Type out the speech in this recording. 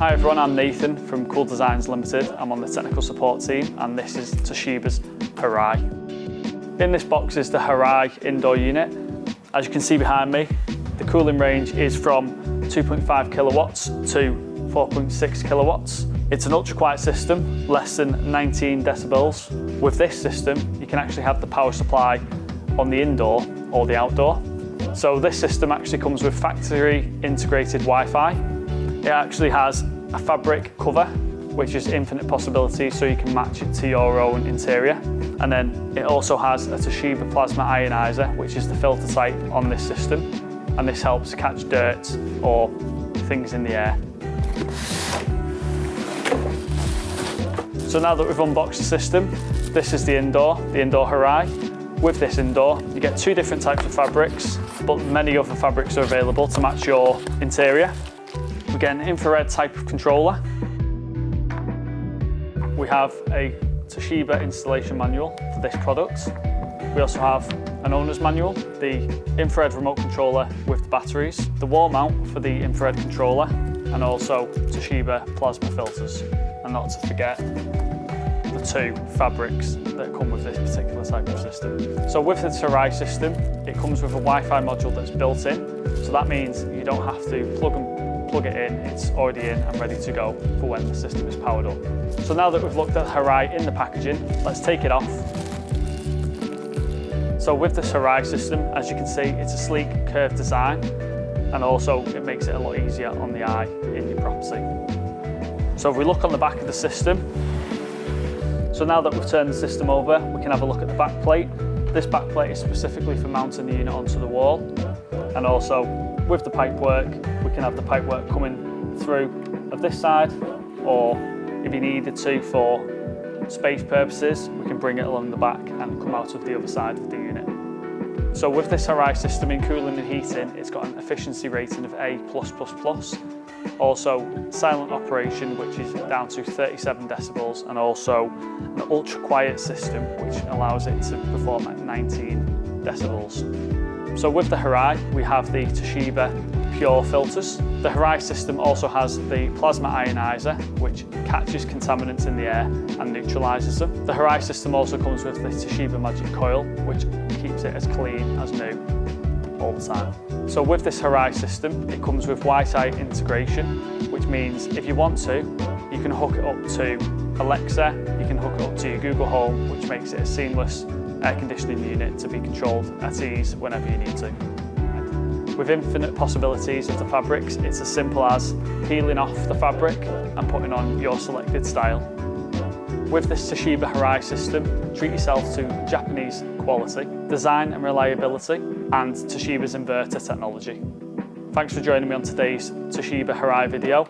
Hi everyone, I'm Nathan from Cool Designs Limited. I'm on the technical support team and this is Toshiba's Haori. In this box is the Haori indoor unit. As you can see behind me, the cooling range is from 2.5 kilowatts to 4.6 kilowatts. It's an ultra quiet system, less than 19 decibels. With this system, you can actually have the power supply on the indoor or the outdoor. So this system actually comes with factory integrated Wi-Fi. It actually has a fabric cover, which is infinite possibilities, so you can match it to your own interior. And then it also has a Toshiba plasma ionizer, which is the filter type on this system. And this helps catch dirt or things in the air. So now that we've unboxed the system, this is the indoor Haori. With this indoor, you get two different types of fabrics, but many other fabrics are available to match your interior. We get an infrared type of controller. We have a Toshiba installation manual for this product. We also have an owner's manual, the infrared remote controller with the batteries, the wall mount for the infrared controller, and also Toshiba plasma filters. And not to forget the two fabrics that come with this particular type of system. So with the Haori system, it comes with a Wi-Fi module that's built in. So that means you don't have to plug it in, it's already in and ready to go for when the system is powered up. So now that we've looked at Haori in the packaging, let's take it off. So with the Haori system, as you can see, it's a sleek curved design, and also it makes it a lot easier on the eye in your property. So if we look on the back of the system, so now that we've turned the system over, we can have a look at the back plate. This back plate is specifically for mounting the unit onto the wall. And also with the pipework, we can have the pipework coming through of this side, or if you needed to for space purposes, we can bring it along the back and come out of the other side of the unit. So with this Haori system in cooling and heating, it's got an efficiency rating of A+++. Also silent operation, which is down to 37 decibels, and also an ultra quiet system, which allows it to perform at 19 decibels. So with the Haori, we have the Toshiba Pure filters. The Haori system also has the plasma ionizer, which catches contaminants in the air and neutralizes them. The Haori system also comes with the Toshiba Magic Coil, which keeps it as clean as new all the time. So with this Haori system, it comes with Wi-Fi integration, which means if you want to, you can hook it up to Alexa, you can hook it up to your Google Home, which makes it a seamless air conditioning unit to be controlled at ease whenever you need to. With infinite possibilities of the fabrics, it's as simple as peeling off the fabric and putting on your selected style. With this Toshiba Haori system, treat yourself to Japanese quality, design and reliability, and Toshiba's inverter technology. Thanks for joining me on today's Toshiba Haori video.